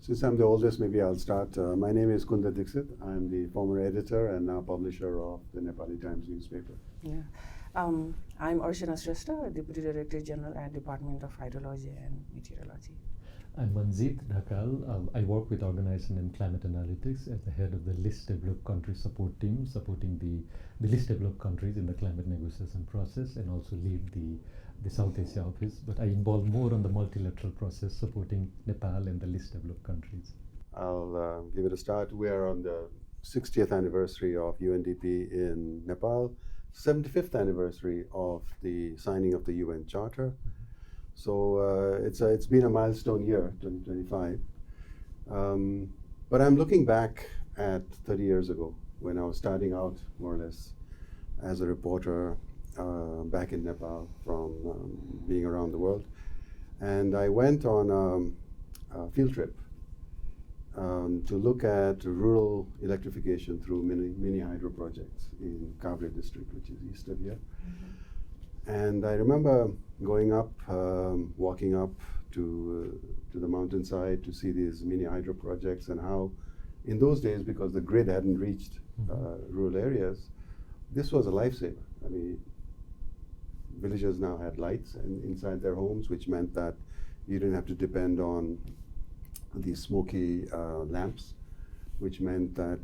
Since I'm the oldest, maybe I'll start. My name is Kunda Dixit. I'm the former editor and now publisher of the Nepali Times newspaper. Yeah. I'm Archana Shrestha, Deputy Director General at Department of Hydrology and Meteorology. I'm Manjeet Dhakal. I work with Organization and Climate Analytics as the head of the least developed country support team, supporting the least developed countries in the climate negotiation process, and also lead the South Asia office. But I involve more on the multilateral process, supporting Nepal and the least developed countries. I'll give it a start. We are on the 60th anniversary of UNDP in Nepal, 75th anniversary of the signing of the UN Charter. So it's been a milestone year, 2025. But I'm looking back at 30 years ago when I was starting out, more or less, as a reporter back in Nepal from being around the world. And I went on a field trip to look at rural electrification through mini hydro projects in Kavre district, which is east of here. And I remember going up, walking up to the mountainside to see these mini hydro projects, and how in those days, because the grid hadn't reached rural areas, this was a lifesaver. I mean, villagers now had lights inside their homes, which meant that you didn't have to depend on these smoky lamps, which meant that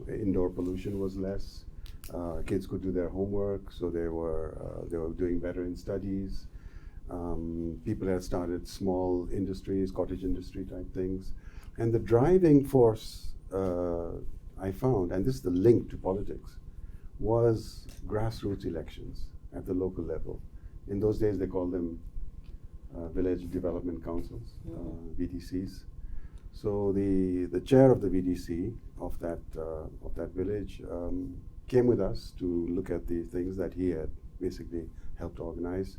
indoor pollution was less. Kids could do their homework, so they were doing better in studies. People had started small industries, cottage industry type things. And the driving force I found, and this is the link to politics, was grassroots elections at the local level. In those days, they called them Village Development Councils, VDCs. So the chair of the VDC of that village came with us to look at the things that he had basically helped organize.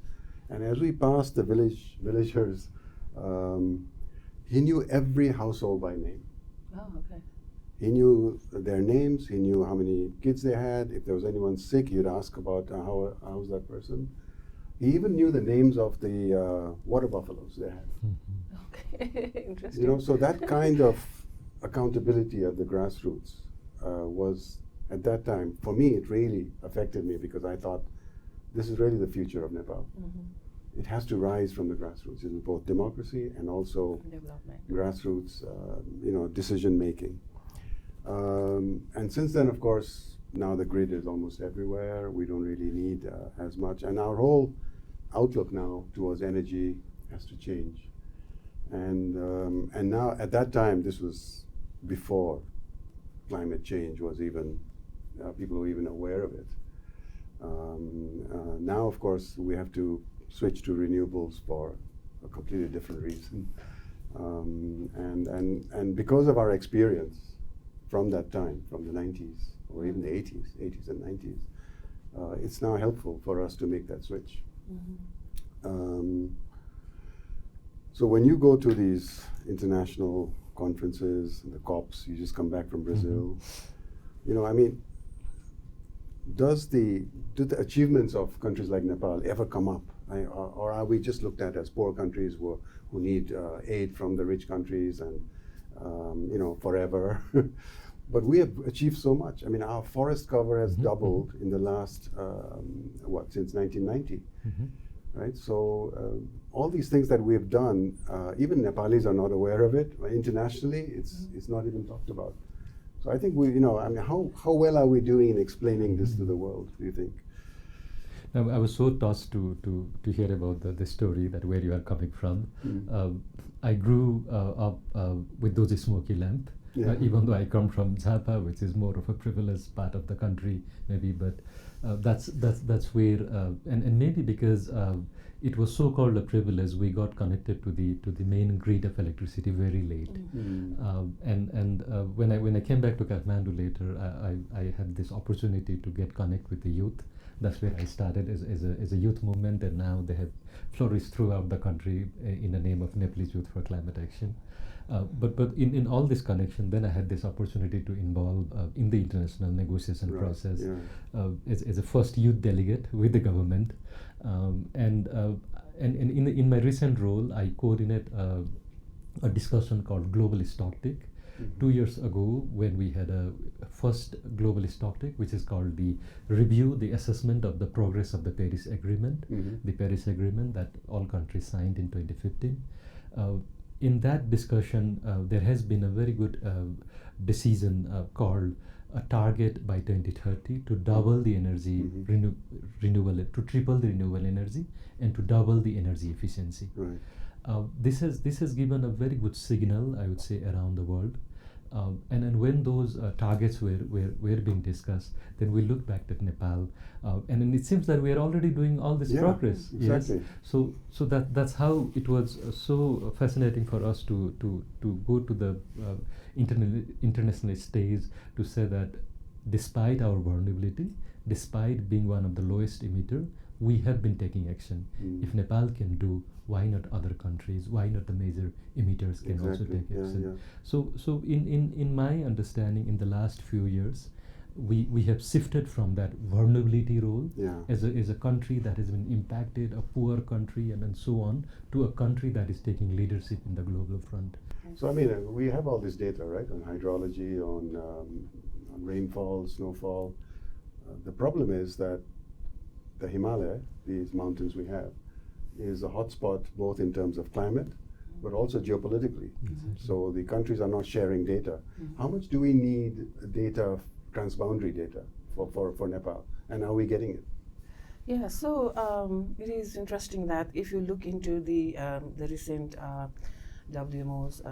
And as we passed the villagers, he knew every household by name. Oh, okay. He knew their names, he knew how many kids they had. If there was anyone sick, he'd ask about how's that person. He even knew the names of the water buffaloes they had. Okay, interesting. So that kind of accountability at the grassroots was, at that time, for me, it really affected me, because I thought, this is really the future of Nepal. It has to rise from the grassroots. It's both democracy and also Development. Grassroots, decision making. And since then, of course, now the grid is almost everywhere. We don't really need as much. And our whole outlook now towards energy has to change. And now, at that time, this was before climate change was even, people were even aware of it. Now, of course, we have to switch to renewables for a completely different reason. And because of our experience from that time, from the 90s, or even the 80s and 90s, it's now helpful for us to make that switch. So when you go to these international conferences, the COPs, you just come back from Brazil, do the achievements of countries like Nepal ever come up? Or are we just looked at as poor countries who need aid from the rich countries and, forever? But we have achieved so much. I mean, our forest cover has doubled in the last, since 1990, right? So all these things that we have done, even Nepalis are not aware of it. Internationally, it's not even talked about. So I think how well are we doing in explaining this to the world, do you think? I was so touched to hear about the story, that where you are coming from. I grew up with those smoky lamp, even though I come from Japa, which is more of a privileged part of the country, maybe. But that's where, and maybe because it was so called a privilege, we got connected to the main grid of electricity very late. And when I came back to Kathmandu later, I had this opportunity to get connect with the youth. That's where I started as a youth movement, and now they have flourished throughout the country in the name of Nepalese Youth for Climate Action. But in all this connection, then I had this opportunity to involve in the international negotiation process as a first youth delegate with the government, and in my recent role, I coordinate a discussion called Global Stocktake. 2 years ago, when we had a first Global Stocktake, which is called the review, the assessment of the progress of the Paris Agreement, the Paris Agreement that all countries signed in 2015. In that discussion, there has been a very good decision called a target by 2030 to double the energy renewable, to triple the renewable energy, and to double the energy efficiency. Right. This has given a very good signal, I would say, around the world. And when those targets were being discussed, then we look back at Nepal, and then it seems that we are already doing all this progress. Exactly. Yes. So that's how it was so fascinating for us to go to the international stage to say that despite our vulnerability, despite being one of the lowest emitter, we have been taking action. If Nepal can do, why not other countries? Why not the major emitters can also take action? So in my understanding, in the last few years, we have shifted from that vulnerability role as a country that has been impacted, a poor country, and so on, to a country that is taking leadership in the global front. So I mean, we have all this data, right, on hydrology, on rainfall, snowfall. The problem is that the Himalaya, these mountains we have, is a hotspot both in terms of climate, but also geopolitically. So the countries are not sharing data. How much do we need data, transboundary data, for Nepal, and are we getting it? Yeah, so it is interesting that if you look into the recent WMO's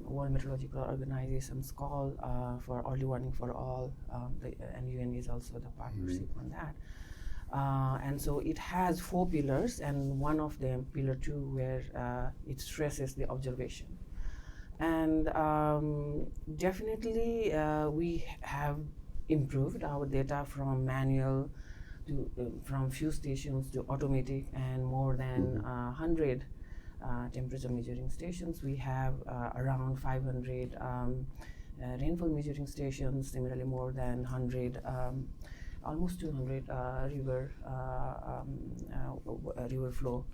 World Meteorological Organization's call for early warning for all, and UN is also the partnership on that. And so it has 4 pillars, and one of them, pillar 2, where it stresses the observation. And definitely we have improved our data from manual to from few stations to automatic, and more than 100 temperature measuring stations. We have around 500 rainfall measuring stations, similarly more than 100 almost 200 river flow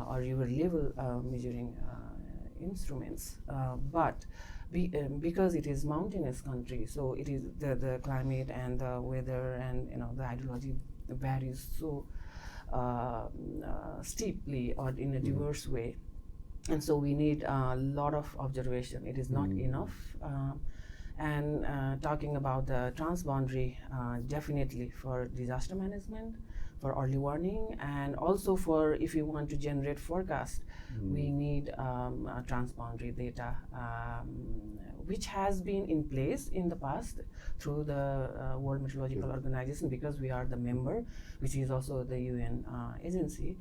or river level measuring instruments. But because it is mountainous country, so it is the climate and the weather and the hydrology varies so steeply or in a diverse way, and so we need a lot of observation. It is not enough. And talking about the transboundary, definitely for disaster management, for early warning, and also for if you want to generate forecast, we need transboundary data, which has been in place in the past through the World Meteorological Organization, because we are the member, which is also the UN agency.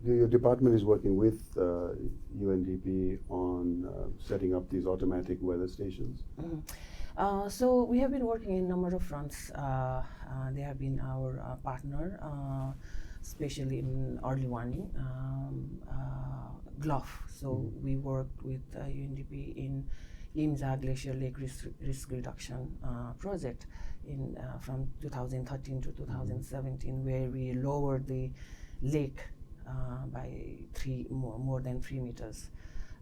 Your department is working with UNDP on setting up these automatic weather stations? So we have been working in a number of fronts. They have been our partner, especially in early warning, GLOF. So we worked with UNDP in IMSA Glacier Lake Risk Reduction project from 2013 to 2017, where we lowered the lake by more than 3 meters.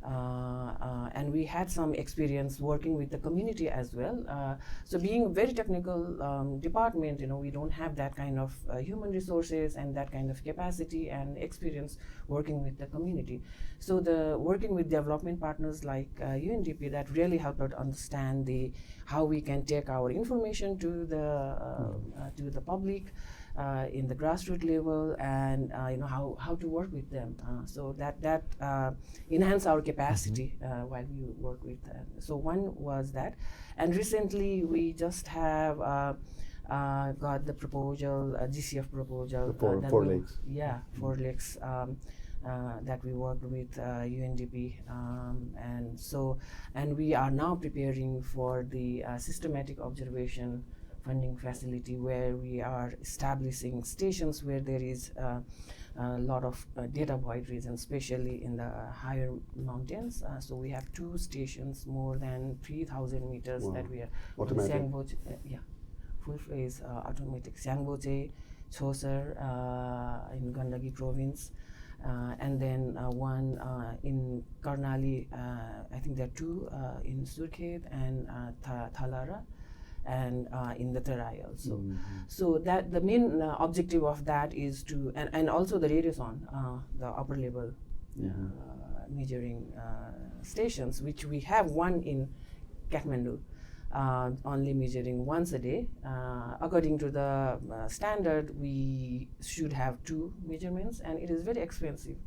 And we had some experience working with the community as well. So being a very technical department, we don't have that kind of human resources and that kind of capacity and experience working with the community. So the working with development partners like UNDP, that really helped us understand how we can take our information to the public in the grassroots level, and how to work with them. So that enhance our capacity while we work with them. So one was that, and recently we just have got the proposal, GCF proposal. Four lakes. Yeah, 4 lakes that we worked with UNDP, and we are now preparing for the systematic observation funding facility, where we are establishing stations where there is a lot of data void regions, especially in the higher mountains. So we have 2 stations, more than 3,000 meters that we are automatic. Full phase automatic. Sangboche, Chosar in Gandaki province, and then one in Karnali. I think there are two in Surkhet and Thalara, and in the Terai also. So that the main objective of that is to, and also the radioson, the upper level measuring stations, which we have one in Kathmandu, only measuring once a day. According to the standard, we should have 2 measurements, and it is very expensive.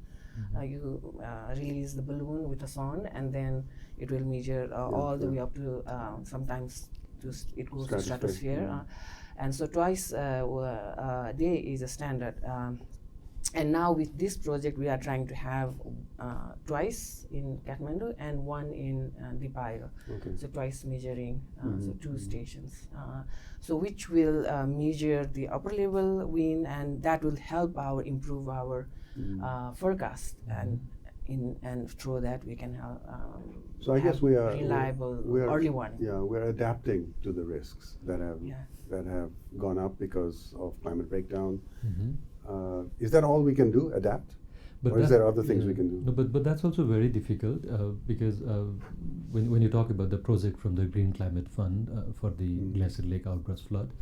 You release the balloon with a sound, and then it will measure all the way up to sometimes it goes to stratosphere. And so twice a day is a standard. And now with this project, we are trying to have twice in Kathmandu and one in Dipairo. So twice measuring, so 2 stations. So which will measure the upper level wind, and that will help improve our forecast, and through that we can have so I guess we are reliable early warning. Yeah, we're adapting to the risks that have gone up because of climate breakdown. Is that all we can do? Adapt? Or is there other things we can do? No, but that's also very difficult because when you talk about the project from the Green Climate Fund for the Glacier Lake outburst flood,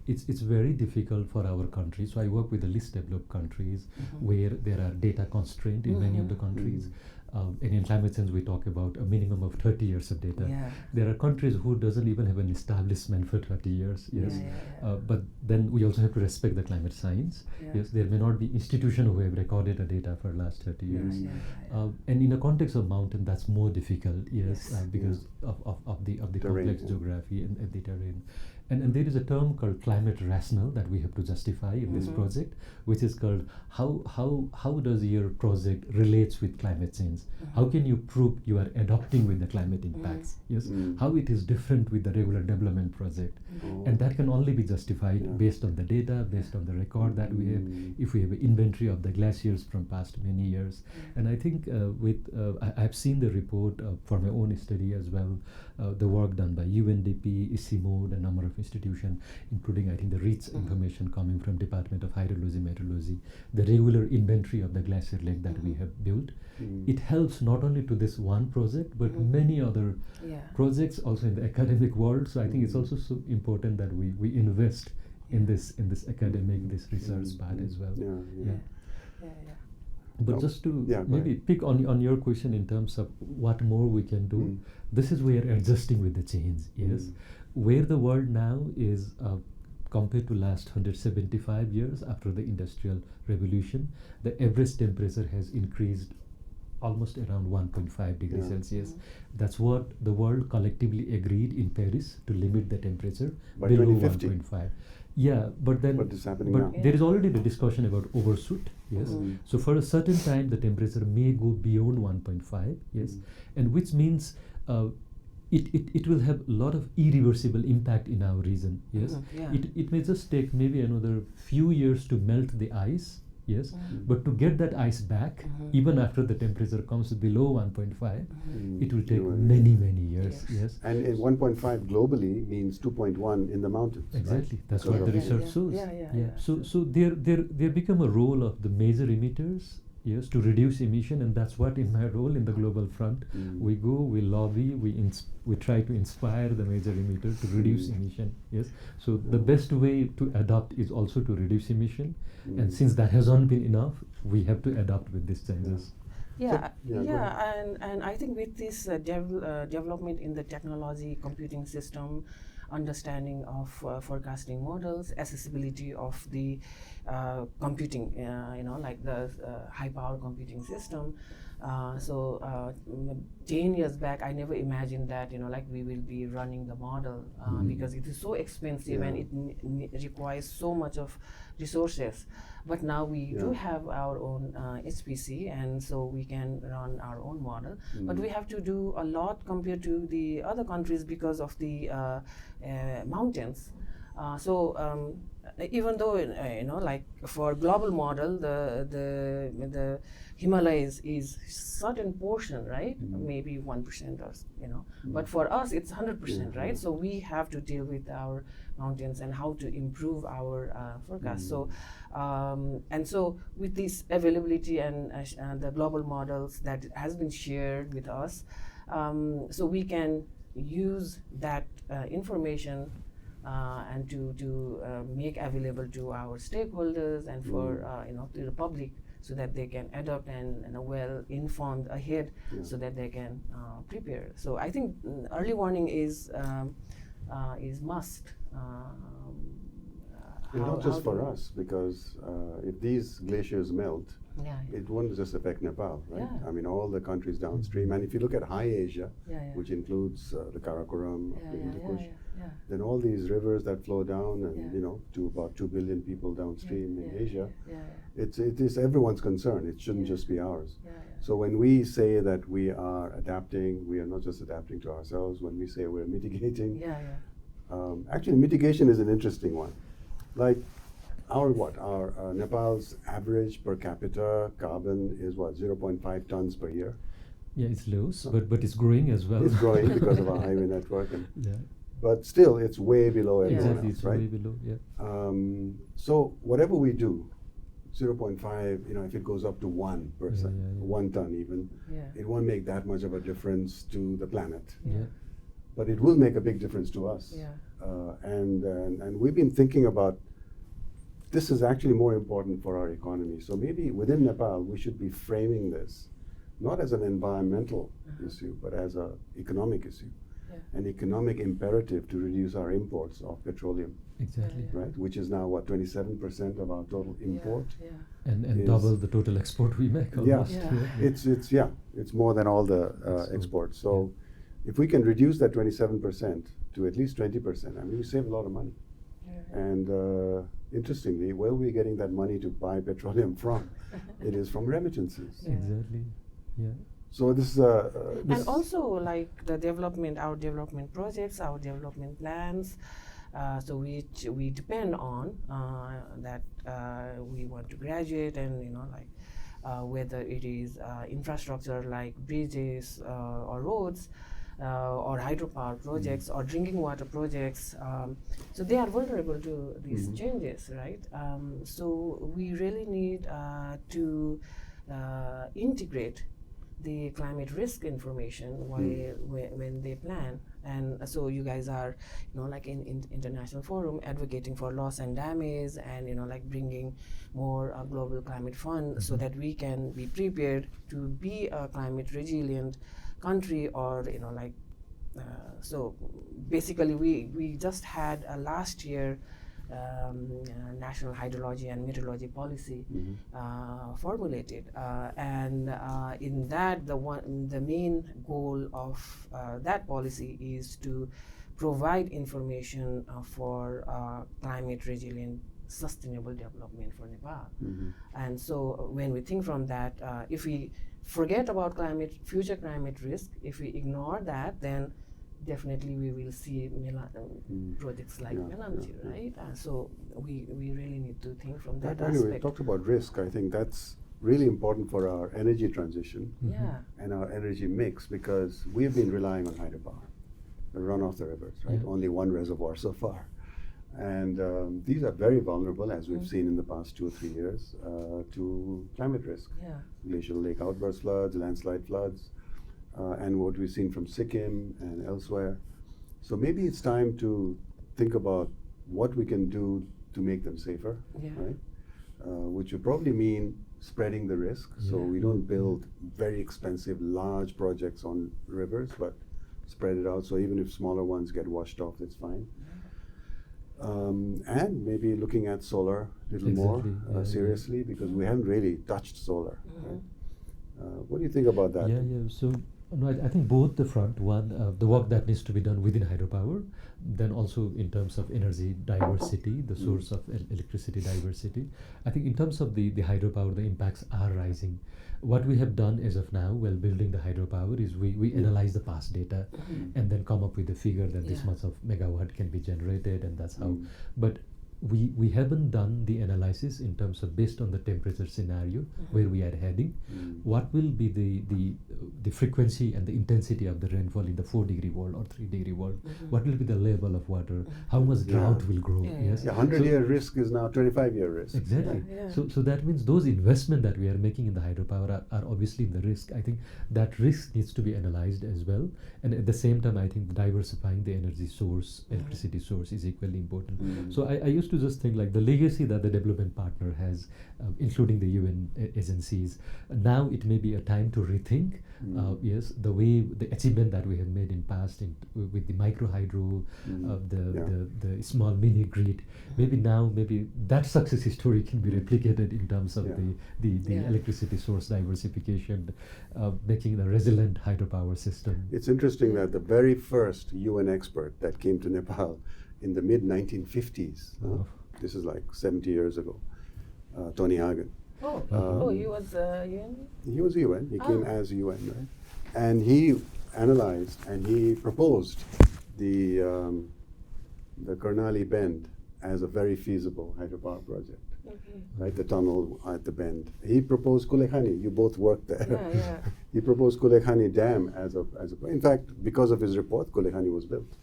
it's very difficult for our country. So I work with the least developed countries where there are data constraints in many of the countries. And in climate change, we talk about a minimum of 30 years of data. There are countries who doesn't even have an establishment for 30 years. But then we also have to respect the climate science. Yes, there may not be institutions who have recorded the data for the last 30 years. And in the context of mountain, that's more difficult. Because of the complex geography and the terrain. And there is a term called climate rational that we have to justify in this project, which is called how does your project relates with climate change? How can you prove you are adapting with the climate impacts? How it is different with the regular development project? And that can only be justified based on the data, based on the record that we have, if we have an inventory of the glaciers from past many years. And I think I've seen the report for my own study as well, the work done by UNDP, ICIMOD, a number of institutions, including I think the REACH information coming from Department of Hydrology, Meteorology, the regular inventory of the glacier lake that we have built. It helps not only to this one project, but many other projects also in the academic world. So I think it's also so important that we invest in this academic, this research part as well. But just to maybe pick on your question in terms of what more we can do, this is where adjusting with the change. Where the world now is compared to last 175 years after the Industrial Revolution, the average temperature has increased almost around 1.5 degrees Celsius. That's what the world collectively agreed in Paris to limit the temperature by below 2050. 1.5. But then what is happening now? there is already the discussion about overshoot. So for a certain time the temperature may go beyond 1.5. And which means it will have a lot of irreversible impact in our region. It may just take maybe another few years to melt the ice. But to get that ice back, even after the temperature comes below 1.5, it will take many years. And 1.5 globally means 2.1 in the mountains. Exactly, that's what the research shows. So there become a role of the major emitters. To reduce emission, and that's what in my role in the Global Front, we go, we lobby, we try to inspire the major emitter to reduce emission. So the best way to adapt is also to reduce emission, and since that hasn't been enough, we have to adapt with these changes. And I think with this development in the technology, computing system, understanding of forecasting models, accessibility of the computing, like the high power computing system. So 10 years back, I never imagined that, like we will be running the model because it is so expensive and it requires so much of resources. But now we do have our own HPC, and so we can run our own model. But we have to do a lot compared to the other countries because of the mountains. Even though like for global model, the Himalayas is certain portion, right? Maybe 1% or but for us it's 100%, right? So we have to deal with our mountains and how to improve our forecast. So and so with this availability and the global models that has been shared with us, so we can use that information and to make available to our stakeholders and for to the public, so that they can adopt and well informed ahead, so that they can prepare. So I think early warning is must. And not just for us, because if these glaciers melt, it won't just affect Nepal, right? Yeah. I mean, all the countries downstream. And if you look at High Asia, which includes the Karakoram, the Hindu Kush, then all these rivers that flow down and to about 2 billion people downstream in Asia, it is everyone's concern. It shouldn't just be ours. So when we say that we are adapting, we are not just adapting to ourselves. When we say we're mitigating, actually mitigation is an interesting one. Like our Nepal's average per capita carbon is 0.5 tons per year. Yeah, it's low, but it's growing as well. It's growing because of our highway network, but still it's way below everyone Exactly, else, it's right? way below. So whatever we do, 0.5, if it goes up to 1%, 1 ton even, it won't make that much of a difference to the planet. But it will make a big difference to us. And we've been thinking about, this is actually more important for our economy. So maybe within Nepal, we should be framing this not as an environmental issue, but as an economic issue, an economic imperative to reduce our imports of petroleum. Exactly. Right, which is now 27% of our total import. And double the total export we make almost. It's more than all the exports. So if we can reduce that 27% to at least 20%, I mean, we save a lot of money. And interestingly, where are we getting that money to buy petroleum from? It is from remittances. Exactly. Yeah. So this is and also like our development projects, our development plans. So which we depend on that we want to graduate, and whether it is infrastructure like bridges or roads, or hydropower projects or drinking water projects. So they are vulnerable to these changes, right? So we really need to integrate the climate risk information when they plan. And so you guys are, like in international forum advocating for loss and damage, and like bringing more global climate fund so that we can be prepared to be a climate resilient country, or so basically we just had last year national hydrology and meteorology policy formulated, and in that the main goal of that policy is to provide information for climate resilient sustainable development for Nepal. And so when we think from that, if we forget about future climate risk, if we ignore that, then definitely we will see projects like Melange, right? So we really need to think from that aspect. Anyway, talked about risk. I think that's really important for our energy transition and our energy mix, because we've been relying on hydropower, the runoff the rivers, right? Only one reservoir so far. And these are very vulnerable, as we've seen in the past 2 or 3 years, to climate risk. Glacial lake outburst floods, landslide floods, and what we've seen from Sikkim and elsewhere. So maybe it's time to think about what we can do to make them safer, right? Which would probably mean spreading the risk. So we don't build very expensive, large projects on rivers, but spread it out. So even if smaller ones get washed off, that's fine. And maybe looking at solar a little more seriously, because we haven't really touched solar. Right? What do you think about that? So No, I think both the front one, the work that needs to be done within hydropower, then also in terms of energy diversity, the source of electricity diversity. I think in terms of the hydropower, the impacts are rising. What we have done as of now, while building the hydropower, is we analyze the past data and then come up with a figure that this much of megawatt can be generated, and that's how. But we haven't done the analysis in terms of based on the temperature scenario where we are heading, what will be the frequency and the intensity of the rainfall in the 4-degree world or 3-degree world, what will be the level of water, how much drought will grow. Yes, 100-year risk is now 25-year risk. Exactly. So that means those investment that we are making in the hydropower are obviously in the risk. I think that risk needs to be analyzed as well, and at the same time I think diversifying the energy source, electricity source, is equally important. So I used to just think like the legacy that the development partner has, including the UN agencies, now it may be a time to rethink yes, the way the achievement that we have made in past with the micro hydro, the small mini grid. Maybe now that success story can be replicated in terms of the electricity source diversification, making a resilient hydropower system. It's interesting that the very first UN expert that came to Nepal in the mid-1950s, this is like 70 years ago, Tony Hagen. He was UN? He was UN. He came as UN, right? And he analyzed and he proposed the Karnali Bend as a very feasible hydropower project. Right, the tunnel at the bend. He proposed Kulekhani. You both worked there. He proposed Kulekhani Dam as a. In fact, because of his report, Kulekhani was built,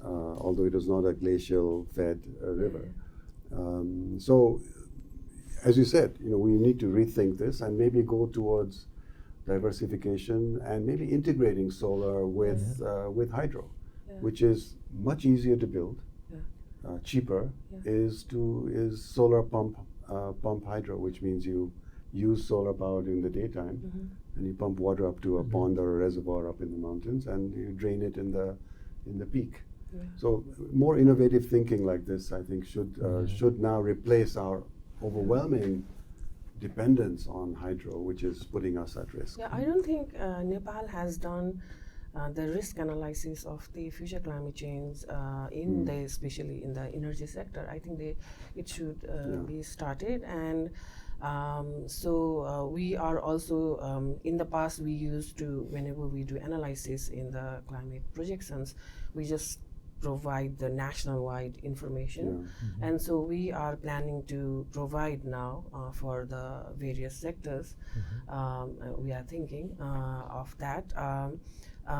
although it was not a glacial-fed river. So, as you said, we need to rethink this and maybe go towards diversification and maybe integrating solar with hydro, which is much easier to build. Cheaper is solar pump hydro, which means you use solar power during the daytime and you pump water up to a pond or a reservoir up in the mountains and you drain it in the peak. So more innovative thinking like this, I think, should now replace our overwhelming dependence on hydro, which is putting us at risk. I don't think Nepal has done the risk analysis of the future climate change especially in the energy sector. I think it should be started, and so we are also in the past we used to, whenever we do analysis in the climate projections, we just provide the national-wide information, and so we are planning to provide now for the various sectors. We are thinking of that.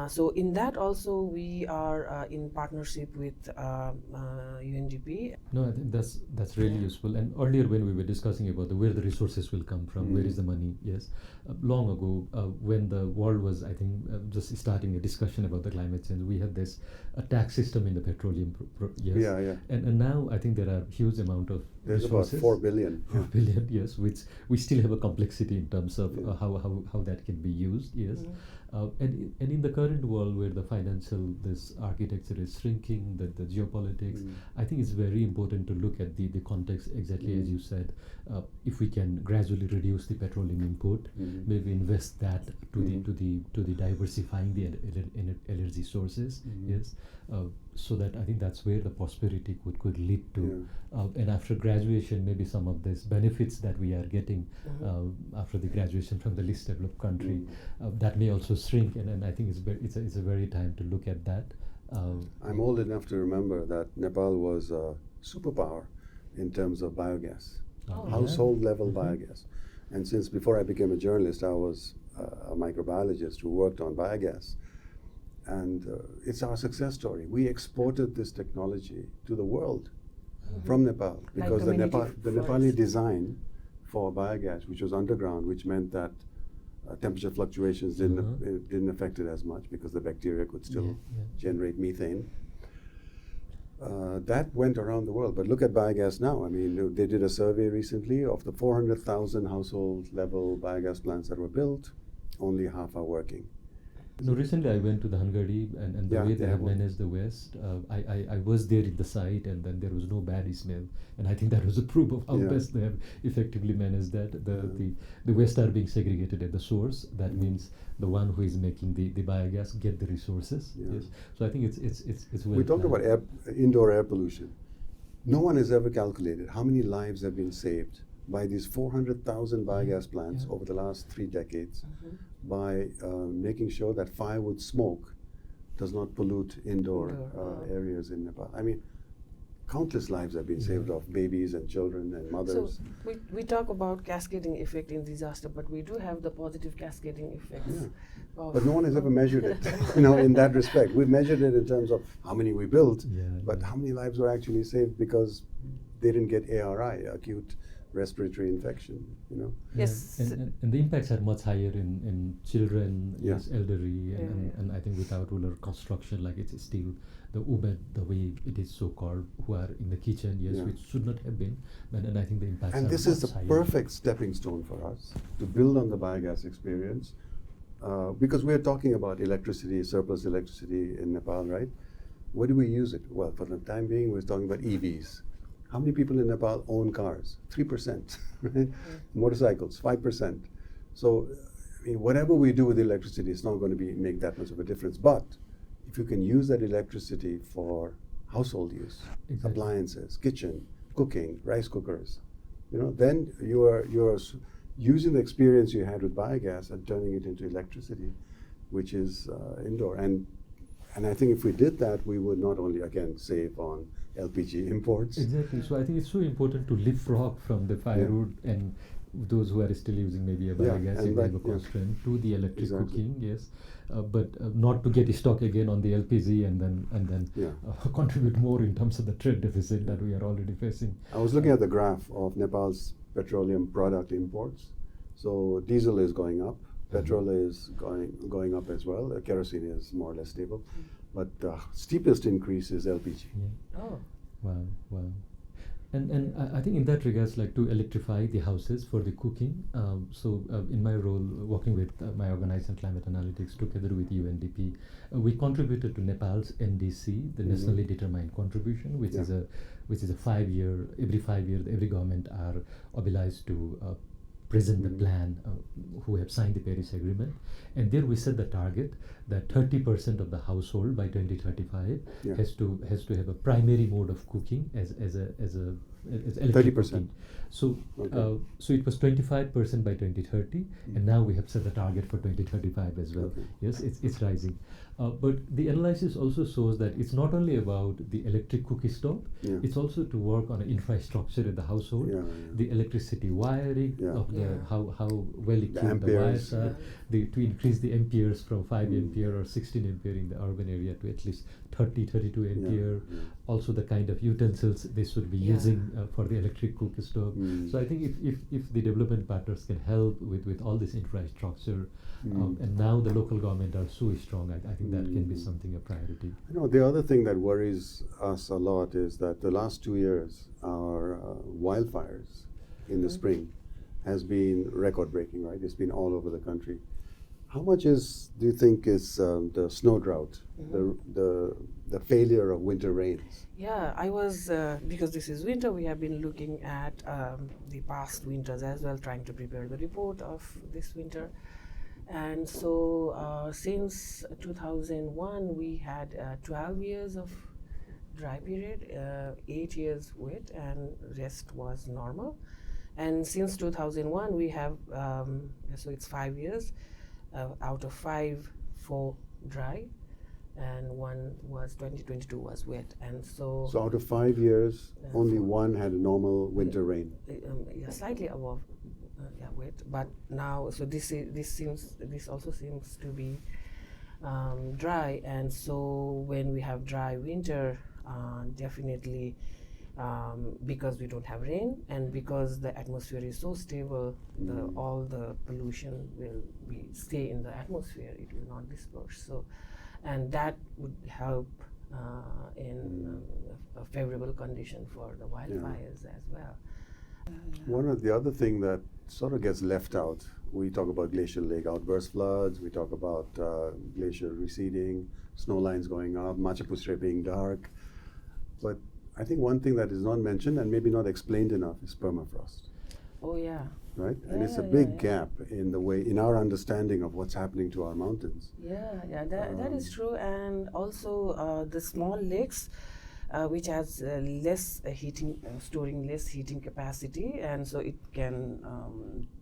So in that also we are in partnership with UNDP. No, I think that's really useful. And earlier when we were discussing about where the resources will come from, where is the money, yes. Long ago, when the world was, I think, just starting a discussion about the climate change, we had this tax system in the petroleum, And now I think there are huge amount of There's resources. about 4 billion. 4 billion, yes, which we still have a complexity in terms of how that can be used, yes. And in the current world where the financial, this architecture is shrinking, the geopolitics, I think it's very important to look at the context exactly as you said. If we can gradually reduce the petroleum import, maybe invest that to the diversifying the energy sources, yes. So that I think that's where the prosperity could lead to. And after graduation, maybe some of these benefits that we are getting after the graduation from the least developed country, that may also shrink. And I think it's a very time to look at that. I'm old enough to remember that Nepal was a superpower in terms of biogas, household level biogas. And since before I became a journalist, I was a microbiologist who worked on biogas. And it's our success story. We exported this technology to the world from Nepal because the Nepali design for biogas, which was underground, which meant that temperature fluctuations didn't affect it as much because the bacteria could still generate methane. That went around the world. But look at biogas now. I mean, they did a survey recently of the 400,000 household level biogas plants that were built, only half are working. No, recently I went to the Hungary, and the Yeah, way they they have have one. managed the West, I was there in the site, and then there was no bad smell, and I think that was a proof of how Yeah. best they have effectively managed that. Yeah. The waste are being segregated at the source. That Mhm. means the one who is making the biogas get the resources. Yeah. Yes, so I think it's well We talked about planned. indoor air pollution. No one has ever calculated how many lives have been saved by these 400,000 biogas plants Yeah. over the last 3 decades Mhm. by making sure that firewood smoke does not pollute indoor areas in Nepal. I mean, countless lives have been saved of babies and children and mothers. So we talk about cascading effect in disaster, but we do have the positive cascading effects. Yeah. of- But no one has ever measured it, in that respect. We've measured it in terms of how many we built, Yeah, but yeah. how many lives were actually saved because they didn't get ARI, acute respiratory infection. Yes. And the impacts are much higher in children, Yeah. yes, elderly, Yeah, yeah. and I think without rural construction, like it's still the women, the way it is so called, who are in the kitchen, yes, Yeah. which should not have been, and I think the impacts And are this is the much higher. perfect stepping stone for us to build on the biogas experience, because we're talking about electricity, surplus electricity in Nepal, right? Where do we use it? Well, for the time being, we're talking about EVs. How many people in Nepal own cars? 3%, right? Motorcycles, 5%. So, I mean, whatever we do with electricity, it's not going to make that much of a difference. But if you can use that electricity for household use, Exactly. appliances, kitchen, cooking, rice cookers, then you're using the experience you had with biogas and turning it into electricity, which is indoor. And I think if we did that, we would not only, again, save on LPG imports. Exactly. So I think it's so important to leapfrog from the firewood and those who are still using maybe a Yeah, biogas and if they have a that- yeah. constraint to the electric Exactly. cooking, yes, but not to get stuck again on the LPG and then Yeah. contribute more in terms of the trade deficit that we are already facing. I was looking at the graph of Nepal's petroleum product imports. So diesel is going up, petrol is going up as well. Kerosene is more or less stable, but the steepest increase is LPG. Yeah. Oh. Wow. And I think in that regards, like to electrify the houses for the cooking. In my role, working with my organization Climate Analytics together with UNDP, we contributed to Nepal's NDC, the Nationally Determined Contribution, which is a 5 year. Every 5 years, every government are obliged to present the plan who have signed the Paris Agreement, and there we set the target that 30% of the household by 2035 Yeah. has to have a primary mode of cooking as electric 30%. cooking. So Okay. so it was 25% by 2030, and now we have set the target for 2035 as well. Okay. Yes, it's rising. But the analysis also shows that it's not only about the electric cookie stove, Yeah. it's also to work on an infrastructure in the household, Yeah. the electricity wiring Yeah. of the Yeah. how well equipped the wires amperes, are, to increase the amperes from 5 ampere or 16 ampere in the urban area to at least 32 ampere. Yeah. Also the kind of utensils they should be Yeah. using for the electric cook stove. Mm. So I think if the development partners can help with all this infrastructure, Mm. and now the local government are so strong, I think that can be Mm. something a priority. The other thing that worries us a lot is that the last 2 years, our wildfires in the spring has been record-breaking, right? It's been all over the country. How much do you think is the snow drought, the failure of winter rains? Yeah, I was, because this is winter, we have been looking at the past winters as well, trying to prepare the report of this winter. And so since 2001, we had 12 years of dry period, 8 years wet, and rest was normal. And since 2001, we have, so it's 5 years, out of 5, 4 dry, and 2022 was wet. And so, So out of 5 years, only 4. one had a normal winter rain. Yeah, slightly above wet, but now this also seems to be dry, and so when we have dry winter, definitely because we don't have rain and because the atmosphere is so stable, all the pollution will stay in the atmosphere, it will not disperse. So, and that would help in a favorable condition for the wildfires as well. One of the other thing that sort of gets left out, we talk about glacial lake outburst floods, we talk about glacier receding, snow lines going up, Machu Picchu being dark. But I think one thing that is not mentioned and maybe not explained enough is permafrost, Oh yeah. right? And it's a Yeah, big yeah. gap in the way, in our understanding of what's happening to our mountains. Yeah, that is true, and also the small lakes, which has less heating, storing less heating capacity, and so it can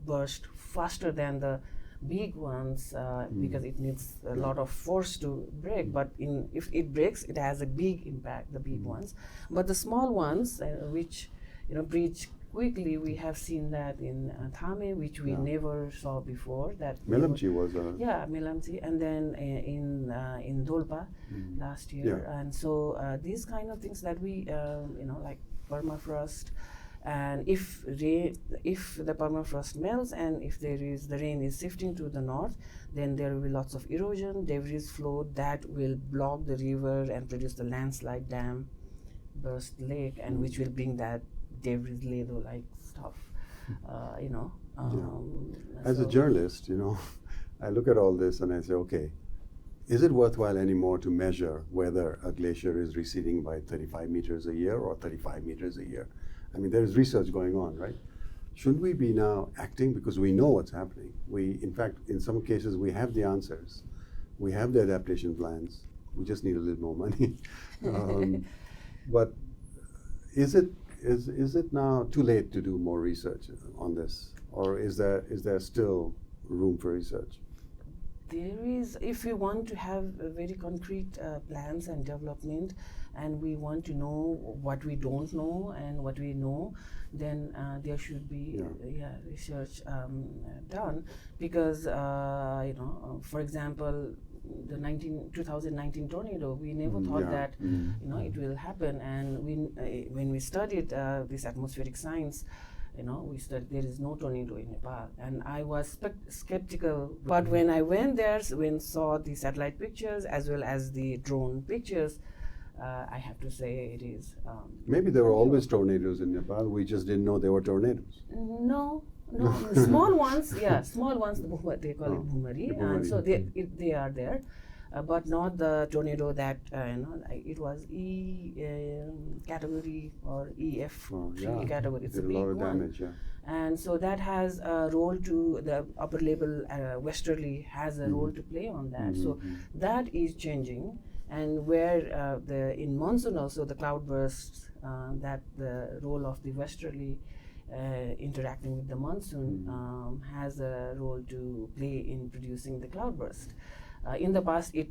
burst faster than the big ones because it needs a lot of force to break. But if it breaks, it has a big impact, the big ones. But the small ones, which breach quickly, we have seen that in Thame, which we never saw before. That Melamchi was a... yeah, Melamchi, and then in Dolpa last year, and so these kind of things that we like permafrost, and if the permafrost melts and if the rain is shifting to the north, then there will be lots of erosion, debris flow that will block the river and produce the landslide dam, burst lake, and which will bring that debris ladle like stuff, As a journalist, I look at all this and I say, okay, is it worthwhile anymore to measure whether a glacier is receding by 35 meters a year or 35 meters a year? I mean, there is research going on, right? Shouldn't we be now acting because we know what's happening? In fact, in some cases, we have the answers. We have the adaptation plans. We just need a little more money. But is it now too late to do more research on this? Or is there still room for research? There is, if we want to have very concrete plans and development, and we want to know what we don't know and what we know, then there should be research done, because for example, the 2019 tornado, we never thought that it will happen, and when we studied this atmospheric science, we studied there is no tornado in Nepal, and I was skeptical. But when I went there, saw the satellite pictures as well as the drone pictures, I have to say it is. Maybe there were always tornadoes in Nepal. We just didn't know they were tornadoes. No, small ones. Yeah, small ones. They call it boomeri, and so they are there. But not the tornado that it was E category or EF category. It's a big lot of one. damage. Yeah. And so that has a role to the upper level westerly has a role to play on that. So that is changing, and where in monsoon also the cloudbursts, that the role of the westerly interacting with the monsoon has a role to play in producing the cloudburst. In the past, it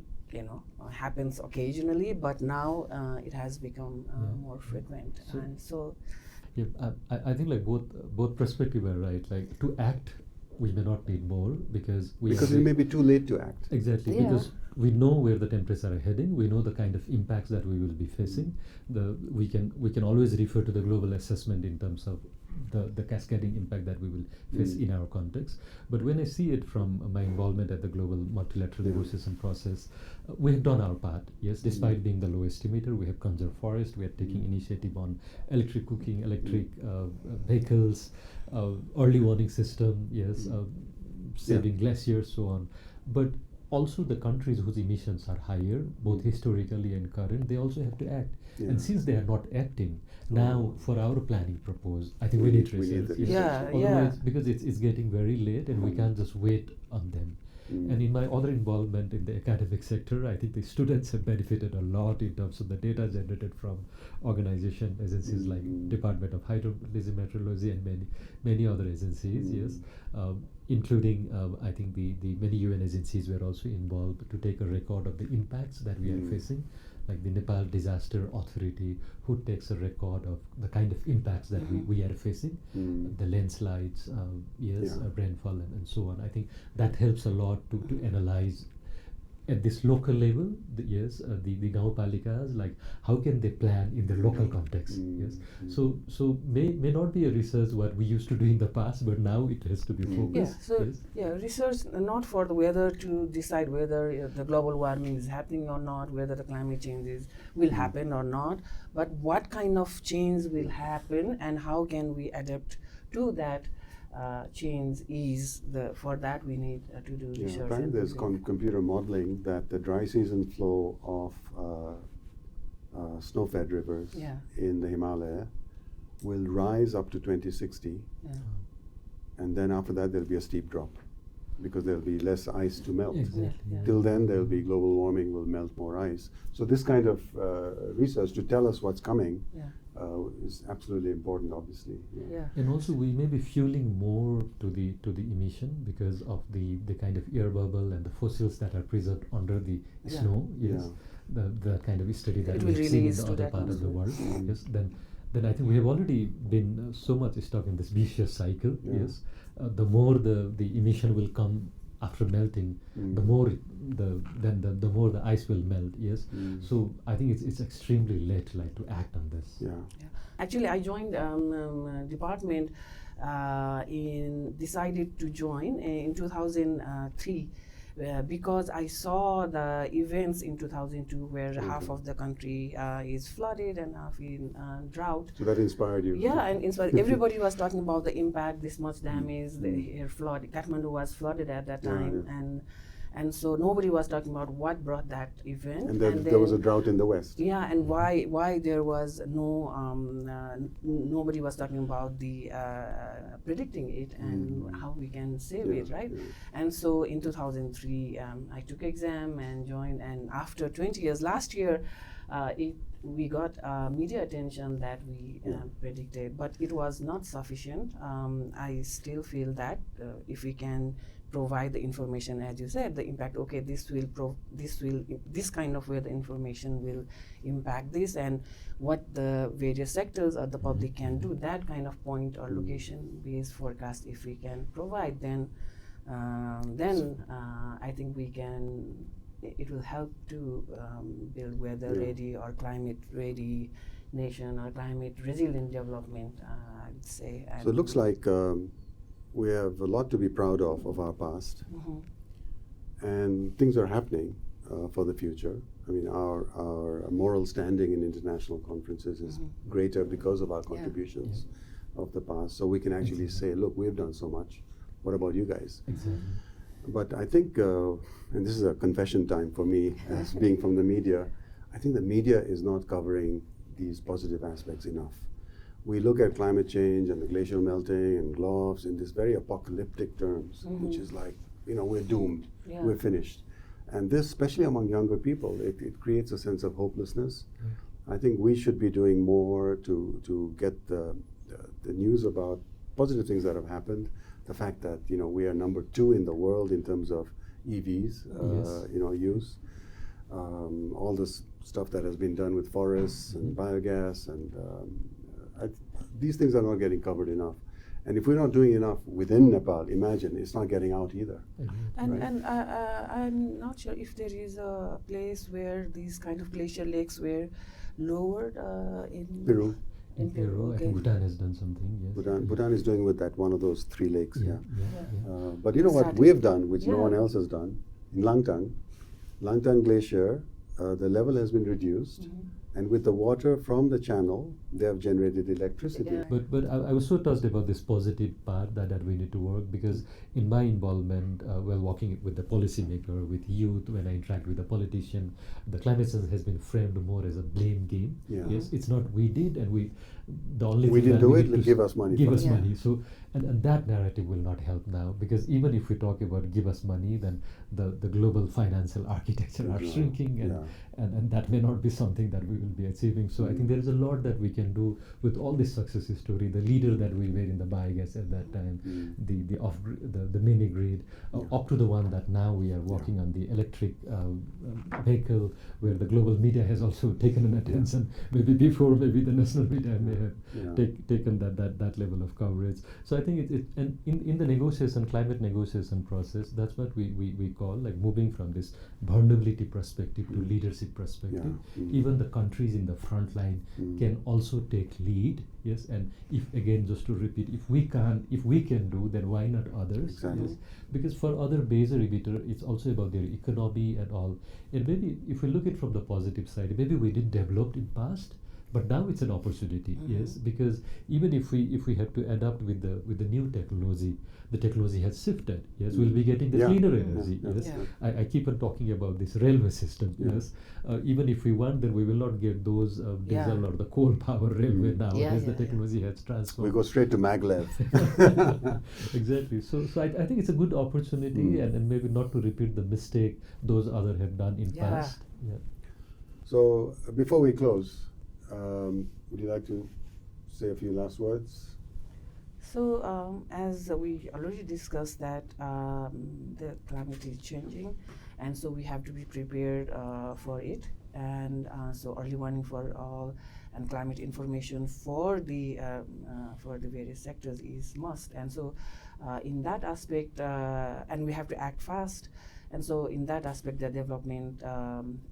happens occasionally, but now it has become more frequent. And so, yeah, I think like both perspectives are right. Like to act, we may not need more because it may be too late to act. Exactly, because we know where the temperatures are heading. We know the kind of impacts that we will be facing. We can always refer to the global assessment in terms of the cascading impact that we will face in our context. But when I see it from my involvement at the global multilateral negotiation process, we have done our part. Yes, despite being the low estimator, we have conserved forest. We are taking initiative on electric cooking, electric vehicles, early warning system. Yes, saving glaciers, so on. But also the countries whose emissions are higher, both historically and current, they also have to act. And since they are not acting, now for our planning purpose, I think we need research. Otherwise, because it's getting very late and we can't just wait on them. And in my other involvement in the academic sector, I think the students have benefited a lot in terms of the data generated from organization agencies like Department of Hydrology, Meteorology, and many other agencies. Yes, including I think the many UN agencies were also involved to take a record of the impacts that we are facing, like the Nepal Disaster Authority, who takes a record of the kind of impacts that we are facing, the landslides, rainfall, and so on. I think that helps a lot to analyze at this local level, the Gaupalikas, like how can they plan in the local context? Yes, so may not be a research what we used to do in the past, but now it has to be focused. Research not for the weather to decide whether the global warming is happening or not, whether the climate changes will happen or not, but what kind of change will happen and how can we adapt to that change for that we need to do research. Apparently there's computer modeling that the dry season flow of snow-fed rivers in the Himalaya will rise up to 2060, and then after that there'll be a steep drop because there'll be less ice to melt. Till then there'll be global warming, will melt more ice. So this kind of research to tell us what's coming is absolutely important, obviously. And also we may be fueling more to the emission because of the kind of air bubble and the fossils that are preserved under the snow. The kind of study that we've seen in the other part of the world. Then I think we have already been so much stuck in this vicious cycle. The more the emission will come after melting, the more the more the ice will melt. So I think it's extremely late, like, to act on this. Actually, I joined department decided to join in 2003 because I saw the events in 2002 where half of the country is flooded and half in drought. So that inspired you? Yeah, and inspired. Everybody was talking about the impact, this much damage, the air flood. Kathmandu was flooded at that time, and so nobody was talking about what brought that event. And then there was a drought in the west. And why there was no nobody was talking about the predicting it and how we can save it, right? And so in 2003 I took exam and joined, and after 20 years, last year we got media attention that we predicted, but it was not sufficient. I still feel that if we can provide the information, as you said, the impact. Okay, this kind of weather information will impact this, and what the various sectors or the public can do. That kind of point or location-based forecast, if we can provide, then I think we can. It will help to build weather-ready or climate-ready nation or climate-resilient development. I would say. So it looks like. We have a lot to be proud of our past, and things are happening for the future. I mean, our moral standing in international conferences is greater because of our contributions of the past. So we can actually say, look, we've done so much. What about you guys? But I think, and this is a confession time for me as being from the media, I think the media is not covering these positive aspects enough. We look at climate change and the glacial melting and globs in these very apocalyptic terms, which is like, we're doomed, we're finished. And this, especially among younger people, it creates a sense of hopelessness. I think we should be doing more to get the news about positive things that have happened. The fact that, we are number 2 in the world in terms of EVs, use. All this stuff that has been done with forests and biogas and these things are not getting covered enough, and if we're not doing enough within Nepal, imagine it's not getting out either. And I'm not sure if there is a place where these kind of glacier lakes were lowered in Peru. In Peru, I think Bhutan has done something. Yes. Bhutan is doing with that one of those 3 lakes. But you know what we've done, which no one else has done, in Langtang Glacier, the level has been reduced. And with the water from the channel, they have generated electricity. But I was so touched about this positive part that we need to work, because in my involvement while working with the policymaker, with youth, when I interact with the politician, the climate change has been framed more as a blame game. Yes, it's not we did and the only we thing didn't that do we it, need to give us money. Give us money. So and that narrative will not help now, because even if we talk about give us money, then the global financial architecture are shrinking, and that may not be something that we will be achieving. So I think there is a lot that we can do with all this success story. The leader that we were in the biogas at that time, the mini grid, up to the one that now we are working on the electric vehicle, where the global media has also taken an attention. Maybe before, maybe the national media may have taken that level of coverage. So I think and in the negotiation, climate negotiation process, that's what we call like moving from this vulnerability perspective to leadership perspective. Even the countries in the front line can also take lead. Yes, and if again, just to repeat, if we can do, then why not others? Exactly. Yes, because for other base emitter, it's also about their economy and all. And maybe if we look at from the positive side, maybe we didn't develop in past, but now it's an opportunity. Yes, because even if we have to adapt with the new technology, the technology has shifted. Yes, we'll be getting the cleaner energy. Yes, I keep on talking about this railway system. Yes, even if we want, then we will not get those diesel or the coal power railway now. The technology has transformed. We go straight to maglev. Exactly. So I think it's a good opportunity, and maybe not to repeat the mistake those others have done in past. Yeah. So before we close, would you like to say a few last words? So as we already discussed that the climate is changing, and so we have to be prepared for it. And so early warning for all and climate information for the various sectors is must. And so in that aspect, and we have to act fast. And so in that aspect, the development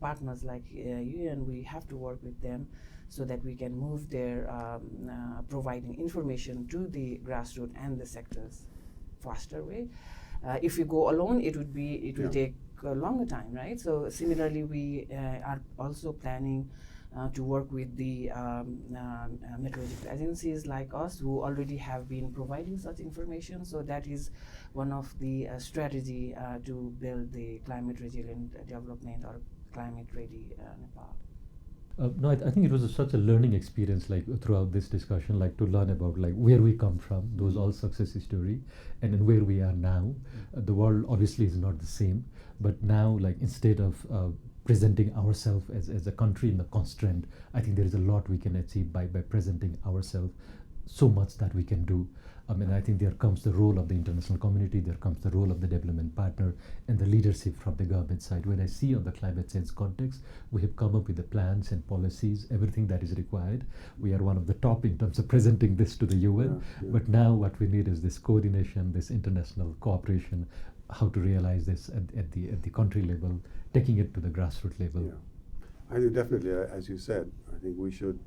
partners like UN, we have to work with them so that we can move their providing information to the grassroots and the sectors faster way. If we go alone, it will take a longer time, right? So similarly, we are also planning to work with the meteorological agencies like us who already have been providing such information. So that is one of the strategy to build the climate resilient development or climate ready Nepal. No, I think it was such a learning experience, like throughout this discussion, like to learn about like where we come from, those all success story, and then where we are now. The world obviously is not the same, but now, like instead of presenting ourselves as a country in the constraint, I think there is a lot we can achieve by presenting ourselves. So much that we can do. I think there comes the role of the international community, there comes the role of the development partner, and the leadership from the government side. When I see on the climate change context, we have come up with the plans and policies, everything that is required. We are one of the top in terms of presenting this to the UN, but now what we need is this coordination, this international cooperation, how to realize this at the country level, taking it to the grassroots level. I think definitely, as you said, I think we should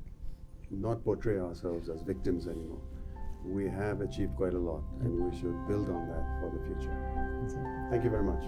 not portray ourselves as victims anymore. We have achieved quite a lot, and we should build on that for the future. Thank you very much.